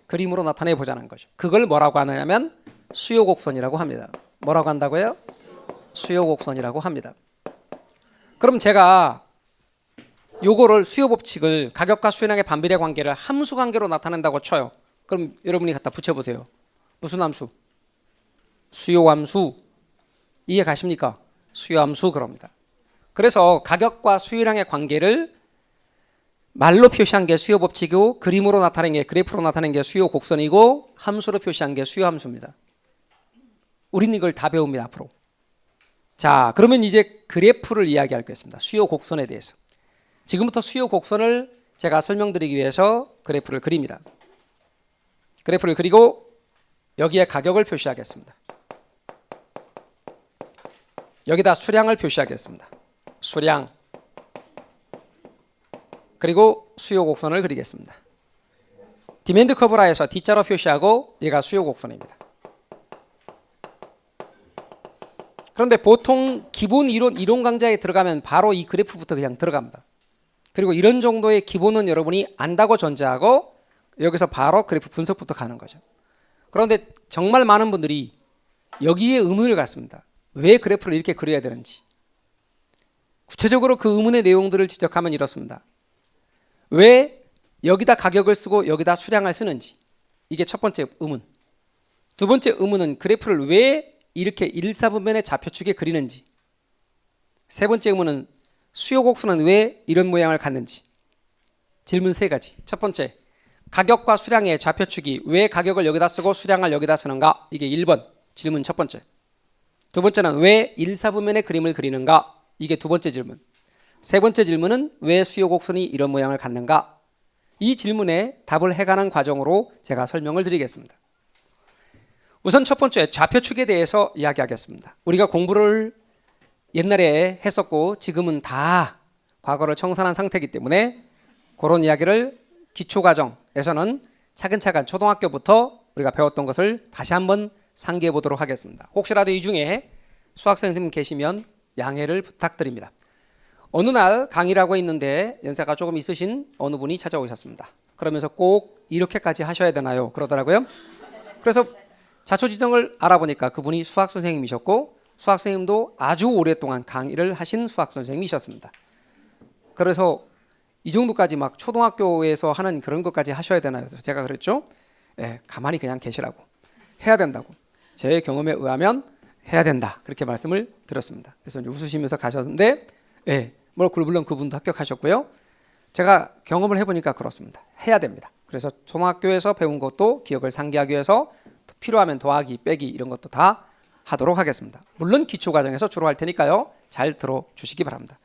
A: 그림으로 나타내 보자는 거죠. 그걸 뭐라고 하냐면 수요 곡선이라고 합니다. 뭐라고 한다고요? 수요 곡선이라고 합니다. 그럼 제가 요거를 수요 법칙을 가격과 수요량의 반비례 관계를 함수 관계로 나타낸다고 쳐요. 그럼 여러분이 갖다 붙여보세요. 무슨 함수? 수요 함수. 이해 가십니까? 수요 함수 그럽니다. 그래서 가격과 수요량의 관계를 말로 표시한 게 수요 법칙이고 그림으로 나타낸 게 그래프로 나타낸 게 수요 곡선이고 함수로 표시한 게 수요 함수입니다. 우리는 이걸 다 배웁니다 앞으로. 자, 그러면 이제 그래프를 이야기할 겠습니다. 수요 곡선에 대해서. 지금부터 수요 곡선을 제가 설명드리기 위해서 그래프를 그립니다. 그래프를 그리고 여기에 가격을 표시하겠습니다. 여기다 수량을 표시하겠습니다. 수량. 그리고 수요 곡선을 그리겠습니다. 디맨드 커브라 해서 D자로 표시하고 얘가 수요 곡선입니다. 그런데 보통 기본 이론 강좌에 들어가면 바로 이 그래프부터 그냥 들어갑니다. 그리고 이런 정도의 기본은 여러분이 안다고 전제하고 여기서 바로 그래프 분석부터 가는 거죠. 그런데 정말 많은 분들이 여기에 의문을 갖습니다. 왜 그래프를 이렇게 그려야 되는지. 구체적으로 그 의문의 내용들을 지적하면 이렇습니다. 왜 여기다 가격을 쓰고 여기다 수량을 쓰는지. 이게 첫 번째 의문. 두 번째 의문은 그래프를 왜 이렇게 1/4분면의 좌표축에 그리는지. 세 번째 의문은 수요 곡선은 왜 이런 모양을 갖는지. 질문 세 가지. 첫 번째, 가격과 수량의 좌표축이 왜 가격을 여기다 쓰고 수량을 여기다 쓰는가? 이게 1번 질문 첫 번째. 두 번째는 왜 1/4분면의 그림을 그리는가? 이게 두 번째 질문. 세 번째 질문은 왜 수요 곡선이 이런 모양을 갖는가? 이 질문에 답을 해가는 과정으로 제가 설명을 드리겠습니다. 우선 첫 번째 좌표축에 대해서 이야기하겠습니다. 우리가 공부를 옛날에 했었고 지금은 다 과거를 청산한 상태이기 때문에 그런 이야기를 기초과정에서는 차근차근 초등학교부터 우리가 배웠던 것을 다시 한번 상기해 보도록 하겠습니다. 혹시라도 이 중에 수학선생님 계시면 양해를 부탁드립니다. 어느 날 강의를 하고 있는데 연세가 조금 있으신 어느 분이 찾아오셨습니다. 그러면서 꼭 이렇게까지 하셔야 되나요? 그러더라고요. 그래서 자초지종을 알아보니까 그분이 수학선생님이셨고 수학선생님도 아주 오랫동안 강의를 하신 수학선생님이셨습니다. 그래서 이 정도까지 막 초등학교에서 하는 그런 것까지 하셔야 되나요? 그래서 제가 그랬죠. 가만히 그냥 계시라고. 해야 된다고. 제 경험에 의하면 해야 된다. 그렇게 말씀을 드렸습니다. 그래서 웃으시면서 가셨는데 물론 그분도 합격하셨고요. 제가 경험을 해보니까 그렇습니다. 해야 됩니다. 그래서 초등학교에서 배운 것도 기억을 상기하기 위해서 필요하면 더하기, 빼기 이런 것도 다 하도록 하겠습니다. 물론 기초과정에서 주로 할 테니까요. 잘 들어주시기 바랍니다.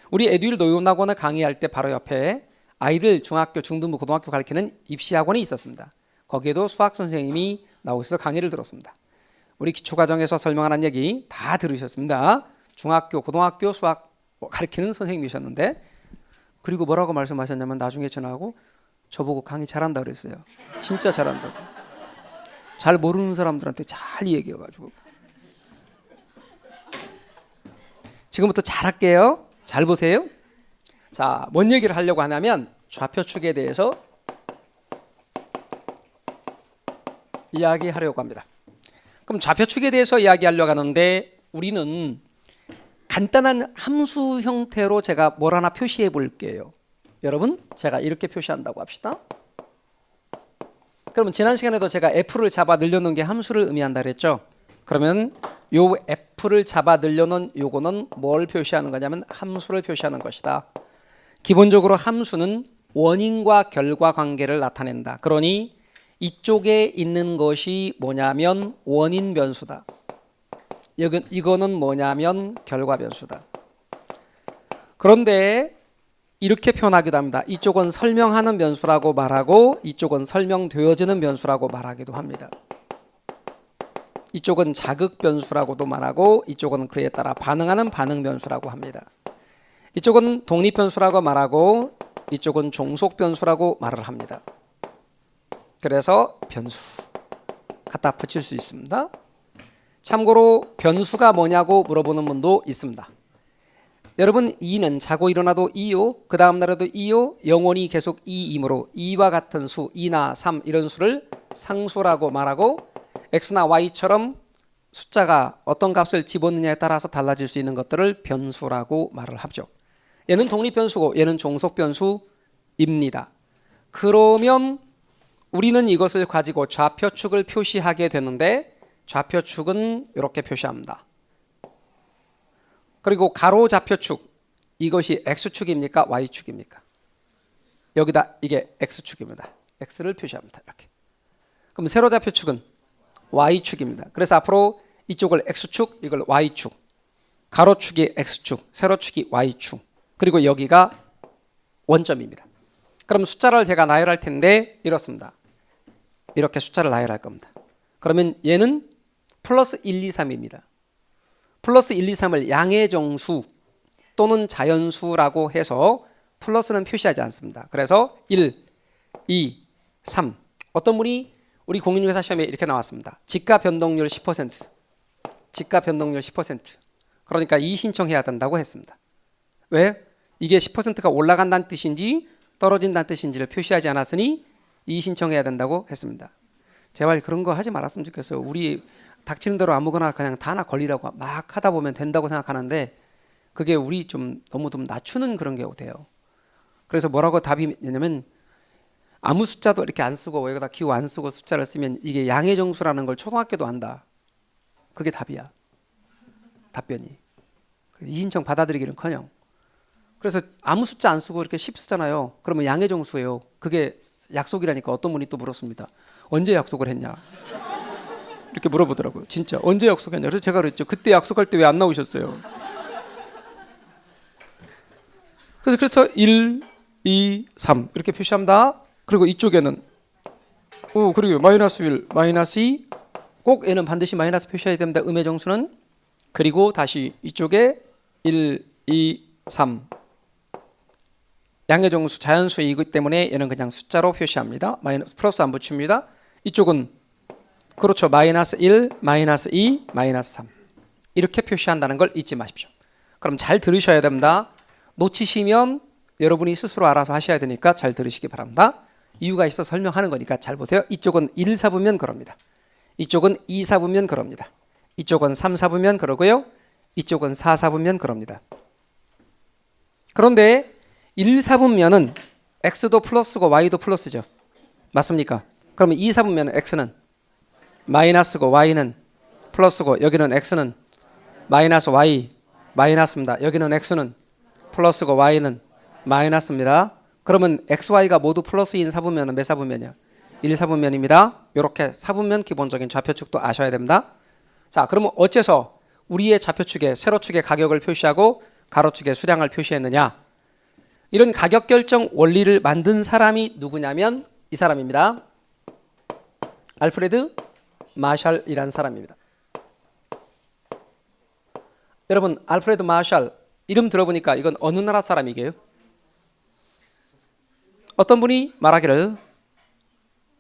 A: 우리 에듀윌 노용학원을 강의할 때 바로 옆에 아이들 중학교, 중등부, 고등학교 가르치는 입시학원이 있었습니다. 거기에도 수학선생님이 나오셔서 강의를 들었습니다. 우리 기초과정에서 설명하는 얘기 다 들으셨습니다. 중학교, 고등학교 수학 가르치는 선생님이셨는데 그리고 뭐라고 말씀하셨냐면 나중에 전화하고 저보고 강의 잘한다 그랬어요. 진짜 잘한다고. 잘 모르는 사람들한테 잘 얘기해가지고. 지금부터 잘할게요. 잘 보세요. 자, 뭔 얘기를 하려고 하냐면 좌표축에 대해서 이야기하려고 합니다. 그럼 좌표축에 대해서 이야기하려고 하는데 우리는 간단한 함수 형태로 제가 뭘 하나 표시해 볼게요. 여러분, 제가 이렇게 표시한다고 합시다. 그러면 지난 시간에도 제가 F를 잡아 늘려놓은 게 함수를 의미한다 그랬죠. 그러면 요 F를 잡아 늘려놓은 요거는 뭘 표시하는 거냐면 함수를 표시하는 것이다. 기본적으로 함수는 원인과 결과 관계를 나타낸다. 그러니 이쪽에 있는 것이 뭐냐면 원인 변수다. 이거는 뭐냐면 결과 변수다. 그런데 이렇게 표현하기도 합니다. 이쪽은 설명하는 변수라고 말하고 이쪽은 설명되어지는 변수라고 말하기도 합니다. 이쪽은 자극 변수라고도 말하고 이쪽은 그에 따라 반응하는 반응 변수라고 합니다. 이쪽은 독립 변수라고 말하고 이쪽은 종속 변수라고 말을 합니다. 그래서 변수 갖다 붙일 수 있습니다. 참고로 변수가 뭐냐고 물어보는 분도 있습니다. 여러분 2는 자고 일어나도 2요, 그 다음 날에도 2요, 영원히 계속 2이므로 2와 같은 수 2나 3 이런 수를 상수라고 말하고 x나 y처럼 숫자가 어떤 값을 집어넣느냐에 따라서 달라질 수 있는 것들을 변수라고 말을 하죠. 얘는 독립변수고 얘는 종속변수입니다. 그러면 우리는 이것을 가지고 좌표축을 표시하게 되는데 좌표축은 이렇게 표시합니다. 그리고 가로 좌표축 이것이 x축입니까? y축입니까? 여기다 이게 x축입니다. x를 표시합니다. 이렇게. 그럼 세로 좌표축은 y축입니다. 그래서 앞으로 이쪽을 x축, 이걸 y축, 가로축이 x축, 세로축이 y축, 그리고 여기가 원점입니다. 그럼 숫자를 제가 나열할 텐데 이렇습니다. 이렇게 숫자를 나열할 겁니다. 그러면 얘는 플러스 1, 2, 3입니다. 플러스 1, 2, 3을 양의 정수 또는 자연수라고 해서 플러스는 표시하지 않습니다. 그래서 1, 2, 3 어떤 분이 우리 공인중개사 시험에 이렇게 나왔습니다. 지가 변동률 10%, 지가 변동률 10%. 그러니까 이 신청해야 된다고 했습니다. 왜? 이게 10%가 올라간다는 뜻인지 떨어진다는 뜻인지를 표시하지 않았으니 이 신청해야 된다고 했습니다. 제발 그런 거 하지 말았으면 좋겠어요. 우리 닥치는 대로 아무거나 그냥 다 하나 걸리라고 막 하다 보면 된다고 생각하는데 그게 우리 좀 너무 좀 낮추는 그런 게 돼요. 그래서 뭐라고 답이 있냐면 아무 숫자도 이렇게 안 쓰고 여기다 기호 안 쓰고 숫자를 쓰면 이게 양의 정수라는 걸 초등학교도 안다. 그게 답이야. 답변이. 이 신청 받아들이기는커녕. 그래서 아무 숫자 안 쓰고 이렇게 10 쓰잖아요. 그러면 양의 정수예요. 그게 약속이라니까 어떤 분이 또 물었습니다. 언제 약속을 했냐? 이렇게 물어보더라고요. 진짜 언제 약속했냐? 그래서 제가 그랬죠. 그때 약속할 때 왜 안 나오셨어요? 그래서 1, 2, 3 이렇게 표시합니다. 그리고 이쪽에는 그리고 마이너스 1, 마이너스 2 꼭 얘는 반드시 마이너스 표시해야 됩니다. 음의 정수는. 그리고 다시 이쪽에 1, 2, 3 양의 정수 자연수이기 때문에 얘는 그냥 숫자로 표시합니다. 마이너스 플러스 안 붙입니다. 이쪽은 그렇죠. 마이너스 1, 마이너스 2, 마이너스 3 이렇게 표시한다는 걸 잊지 마십시오. 그럼 잘 들으셔야 됩니다. 놓치시면 여러분이 스스로 알아서 하셔야 되니까 잘 들으시기 바랍니다. 이유가 있어 설명하는 거니까 잘 보세요. 이쪽은 1 사보면 그럽니다. 이쪽은 2 사보면 그럽니다. 이쪽은 3 사보면 그러고요. 이쪽은 4 사보면 그럽니다. 그런데 1 사보면은 x도 플러스고 y도 플러스죠. 맞습니까? 그러면 2 사보면 x는 마이너스고 y는 플러스고 여기는 x는 마이너스 y 마이너스입니다. 여기는 x는 플러스고 y는 마이너스입니다. 그러면 xy가 모두 플러스인 사분면은 몇 사분면이요? 1 사분면입니다. 이렇게 사분면 기본적인 좌표축도 아셔야 됩니다. 자, 그러면 어째서 우리의 좌표축에 세로축의 가격을 표시하고 가로축의 수량을 표시했느냐? 이런 가격 결정 원리를 만든 사람이 누구냐면 이 사람입니다. 알프레드 마샬이라는 사람입니다. 여러분 알프레드 마샬 이름 들어보니까 이건 어느 나라 사람이게요? 어떤 분이 말하기를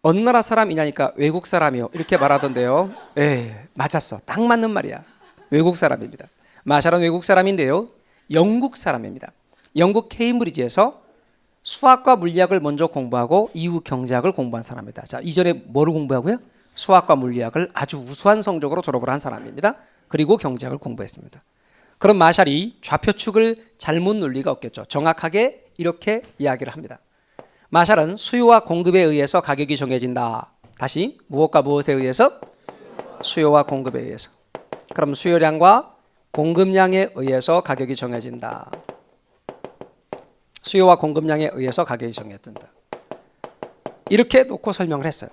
A: 어느 나라 사람이냐니까 외국 사람이요 이렇게 말하던데요. 맞았어. 딱 맞는 말이야. 외국 사람입니다. 마샬은 외국 사람인데요. 영국 사람입니다. 영국 케임브리지에서 수학과 물리학을 먼저 공부하고 이후 경제학을 공부한 사람입니다. 자, 이전에 뭐를 공부하고요? 수학과 물리학을 아주 우수한 성적으로 졸업을 한 사람입니다. 그리고 경제학을 공부했습니다. 그럼 마샬이 좌표축을 잘못 놓을 리가 없겠죠. 정확하게 이렇게 이야기를 합니다. 마샬은 수요와 공급에 의해서 가격이 정해진다. 다시 무엇과 무엇에 의해서? 수요와 공급에 의해서. 그럼 수요량과 공급량에 의해서 가격이 정해진다. 수요와 공급량에 의해서 가격이 정해진다. 이렇게 놓고 설명을 했어요.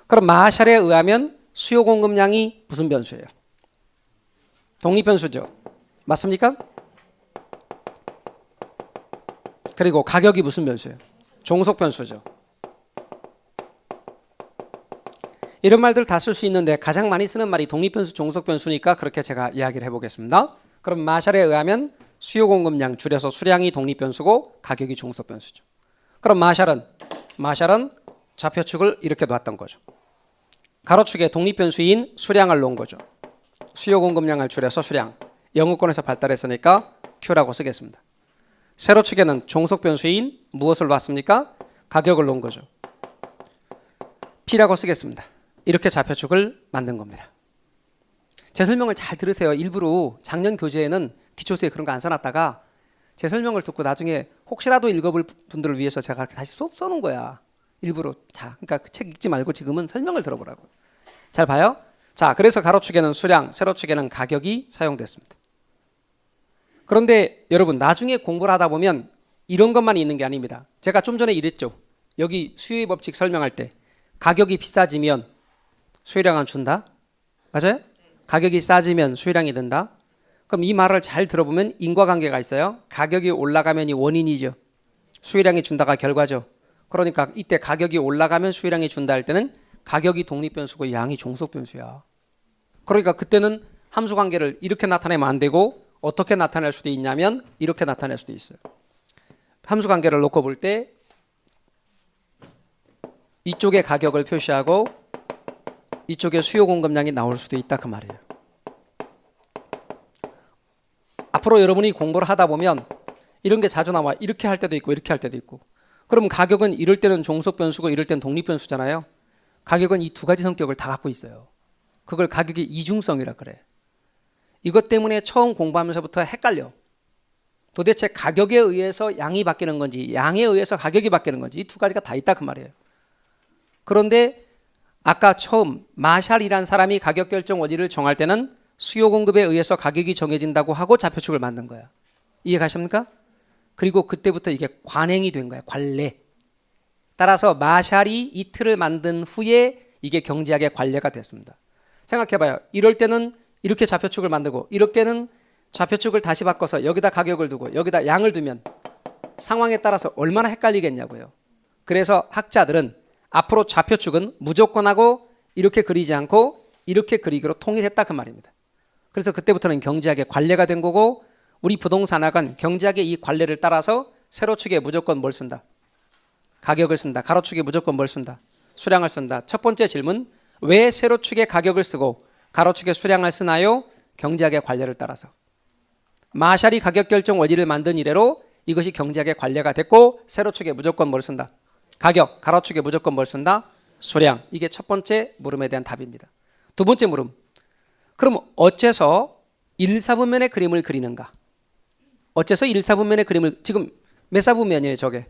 A: 그럼 마샬에 의하면 수요 공급량이 무슨 변수예요? 독립변수죠. 맞습니까? 그리고 가격이 무슨 변수예요? 종속변수죠. 이런 말들 다 쓸 수 있는데 가장 많이 쓰는 말이 독립변수, 종속변수니까 그렇게 제가 이야기를 해보겠습니다. 그럼 마샬에 의하면 수요 공급량 줄여서 수량이 독립변수고 가격이 종속변수죠. 그럼 마샬은 좌표축을 이렇게 놨던 거죠. 가로축에 독립변수인 수량을 놓은 거죠. 수요 공급량을 줄여서 수량. 영어권에서 발달했으니까 Q라고 쓰겠습니다. 세로축에는 종속변수인 무엇을 놨습니까? 가격을 놓은 거죠. P라고 쓰겠습니다. 이렇게 좌표축을 만든 겁니다. 제 설명을 잘 들으세요. 일부러 작년 교재에는 기초수에 그런 거 안 써놨다가 제 설명을 듣고 나중에 혹시라도 읽어볼 분들을 위해서 제가 이렇게 다시 써놓은 거야. 일부러. 자, 그러니까 그 책 읽지 말고 지금은 설명을 들어보라고. 잘 봐요. 자, 그래서 가로축에는 수량, 세로축에는 가격이 사용됐습니다. 그런데 여러분 나중에 공부를 하다 보면 이런 것만 있는 게 아닙니다. 제가 좀 전에 이랬죠. 여기 수요의 법칙 설명할 때 가격이 비싸지면 수요량은 준다. 맞아요? 가격이 싸지면 수요량이 든다. 그럼 이 말을 잘 들어보면 인과관계가 있어요. 가격이 올라가면이 원인이죠. 수요량이 준다가 결과죠. 그러니까 이때 가격이 올라가면 수요량이 준다 할 때는 가격이 독립변수고 양이 종속변수야. 그러니까 그때는 함수관계를 이렇게 나타내면 안 되고 어떻게 나타낼 수도 있냐면 이렇게 나타낼 수도 있어요. 함수관계를 놓고 볼 때 이쪽에 가격을 표시하고 이쪽에 수요 공급량이 나올 수도 있다 그 말이에요. 앞으로 여러분이 공부를 하다 보면 이런 게 자주 나와. 이렇게 할 때도 있고 이렇게 할 때도 있고. 그럼 가격은 이럴 때는 종속변수고 이럴 때는 독립변수잖아요. 가격은 이 두 가지 성격을 다 갖고 있어요. 그걸 가격의 이중성이라 그래. 이것 때문에 처음 공부하면서부터 헷갈려. 도대체 가격에 의해서 양이 바뀌는 건지 양에 의해서 가격이 바뀌는 건지 이 두 가지가 다 있다 그 말이에요. 그런데 아까 처음 마샬이란 사람이 가격 결정 원리를 정할 때는 수요 공급에 의해서 가격이 정해진다고 하고 좌표축을 만든 거야. 이해 가십니까? 그리고 그때부터 이게 관행이 된 거야. 관례. 따라서 마샬이 이 틀을 만든 후에 이게 경제학의 관례가 됐습니다. 생각해봐요. 이럴 때는 이렇게 좌표축을 만들고 이럴 때는 좌표축을 다시 바꿔서 여기다 가격을 두고 여기다 양을 두면 상황에 따라서 얼마나 헷갈리겠냐고요. 그래서 학자들은 앞으로 좌표축은 무조건 하고 이렇게 그리지 않고 이렇게 그리기로 통일했다 그 말입니다. 그래서 그때부터는 경제학의 관례가 된 거고 우리 부동산학은 경제학의 이 관례를 따라서 세로축에 무조건 뭘 쓴다? 가격을 쓴다. 가로축에 무조건 뭘 쓴다? 수량을 쓴다. 첫 번째 질문, 왜 세로축에 가격을 쓰고 가로축에 수량을 쓰나요? 경제학의 관례를 따라서. 마샬이 가격 결정 원리를 만든 이래로 이것이 경제학의 관례가 됐고 세로축에 무조건 뭘 쓴다? 가격, 가로축에 무조건 뭘 쓴다? 수량. 이게 첫 번째 물음에 대한 답입니다. 두 번째 물음, 그럼 어째서 1사분면의 그림을 그리는가? 어째서 1사분면의 그림을, 지금 몇 사분면이에요 저게?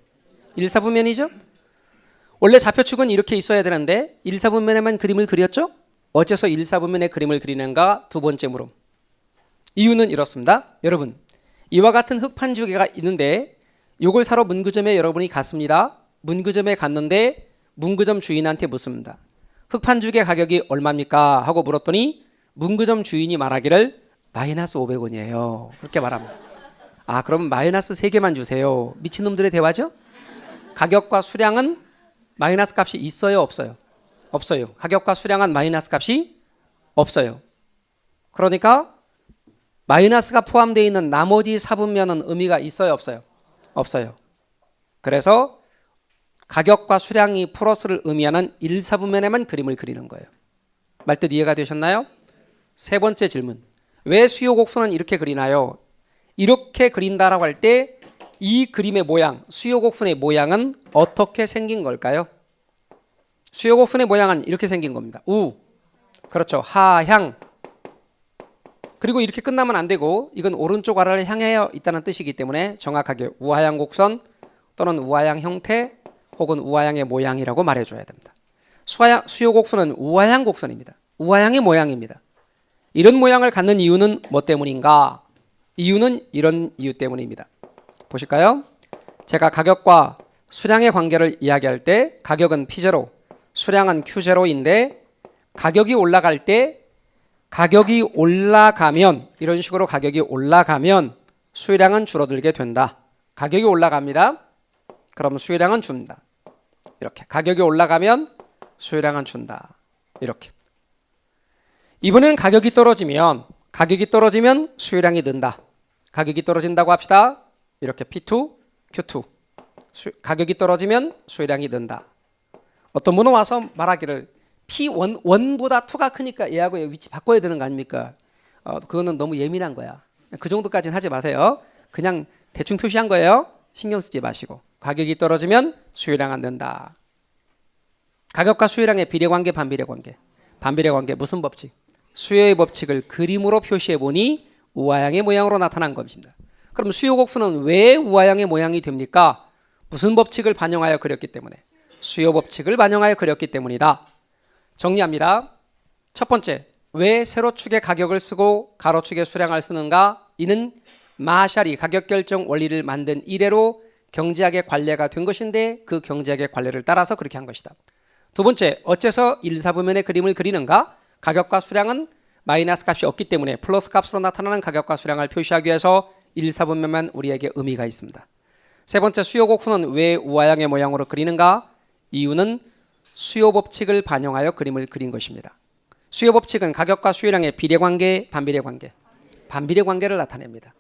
A: 1사분면이죠? 원래 좌표축은 이렇게 있어야 되는데 1사분면에만 그림을 그렸죠? 어째서 1사분면의 그림을 그리는가? 두 번째 물음. 이유는 이렇습니다. 여러분, 이와 같은 흙판주개가 있는데 이걸 사러 문구점에 여러분이 갔습니다. 문구점에 갔는데 문구점 주인한테 묻습니다. 흙판주개 가격이 얼마입니까? 하고 물었더니 문구점 주인이 말하기를 마이너스 500원이에요. 그렇게 말합니다. 아, 그럼 마이너스 3개만 주세요. 미친놈들의 대화죠? 가격과 수량은 마이너스 값이 있어요? 없어요? 없어요. 가격과 수량은 마이너스 값이 없어요. 그러니까 마이너스가 포함되어 있는 나머지 사분면은 의미가 있어요? 없어요? 없어요. 그래서 가격과 수량이 플러스를 의미하는 1사분면에만 그림을 그리는 거예요. 말뜻 이해가 되셨나요? 세 번째 질문, 왜 수요 곡선은 이렇게 그리나요? 이렇게 그린다라고 할 때 이 그림의 모양, 수요 곡선의 모양은 어떻게 생긴 걸까요? 수요 곡선의 모양은 이렇게 생긴 겁니다. 우, 그렇죠. 하향. 그리고 이렇게 끝나면 안 되고 이건 오른쪽 아래를 향해 있다는 뜻이기 때문에 정확하게 우하향 곡선 또는 우하향 형태 혹은 우하향의 모양이라고 말해줘야 됩니다. 수요 곡선은 우하향 곡선입니다. 우하향의 모양입니다. 이런 모양을 갖는 이유는 뭐 때문인가? 이유는 이런 이유 때문입니다. 보실까요? 제가 가격과 수량의 관계를 이야기할 때 가격은 P0, 수량은 Q0인데 가격이 올라갈 때 가격이 올라가면 이런 식으로 가격이 올라가면 수요량은 줄어들게 된다. 가격이 올라갑니다. 그럼 수요량은 준다. 이렇게 가격이 올라가면 수요량은 준다. 이렇게. 이번에는 가격이 떨어지면 수요량이 는다. 가격이 떨어진다고 합시다. 이렇게 P2, Q2.
B: 가격이 떨어지면 수요량이 는다. 어떤 분은 와서 말하기를 P1보다 2가 크니까 얘하고 위치 바꿔야 되는 거 아닙니까? 그거는 너무 예민한 거야. 그 정도까지는 하지 마세요. 그냥 대충 표시한 거예요. 신경 쓰지 마시고. 가격이 떨어지면 수요량은 는다. 가격과 수요량의 비례관계, 반비례관계. 반비례관계 무슨 법칙? 수요의 법칙을 그림으로 표시해 보니 우아양의 모양으로 나타난 것입니다. 그럼 수요 곡수는 왜 우아양의 모양이 됩니까? 무슨 법칙을 반영하여 그렸기 때문에? 수요 법칙을 반영하여 그렸기 때문이다. 정리합니다. 첫 번째, 왜 세로축의 가격을 쓰고 가로축의 수량을 쓰는가? 이는 마샬이 가격 결정 원리를 만든 이래로 경제학의 관례가 된 것인데 그 경제학의 관례를 따라서 그렇게 한 것이다. 두 번째, 어째서 1, 4분면의 그림을 그리는가? 가격과 수량은 마이너스 값이 없기 때문에 플러스 값으로 나타나는 가격과 수량을 표시하기 위해서 1, 4분면만 우리에게 의미가 있습니다. 세 번째, 수요 곡수는 왜 우아양의 모양으로 그리는가? 이유는 수요 법칙을 반영하여 그림을 그린 것입니다. 수요 법칙은 가격과 수요량의 비례관계, 반비례관계, 반비례관계를 나타냅니다.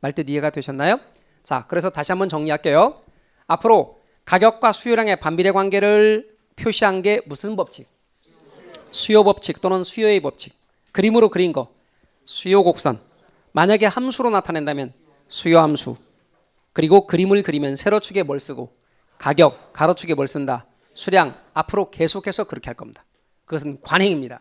B: 말뜻 이해가 되셨나요? 자, 그래서 다시 한번 정리할게요. 앞으로 가격과 수요량의 반비례관계를 표시한 게 무슨 법칙? 수요 법칙 또는 수요의 법칙. 그림으로 그린 거. 수요 곡선. 만약에 함수로 나타낸다면 수요 함수. 그리고 그림을 그리면 세로축에 뭘 쓰고 가격, 가로축에 뭘 쓴다? 수량. 앞으로 계속해서 그렇게 할 겁니다. 그것은 관행입니다.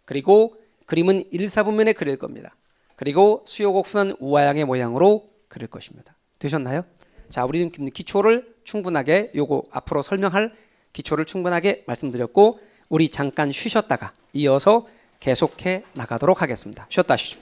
B: 그리고 그림은 1, 4분면에 그릴 겁니다. 그리고 수요 곡수는 우아양의 모양으로 그릴 것입니다. 되셨나요? 자, 우리는 기초를 충분하게 요거 앞으로 설명할 기초를 충분하게 말씀드렸고 우리 잠깐 쉬셨다가 이어서 계속해 나가도록 하겠습니다. 쉬었다 하시죠.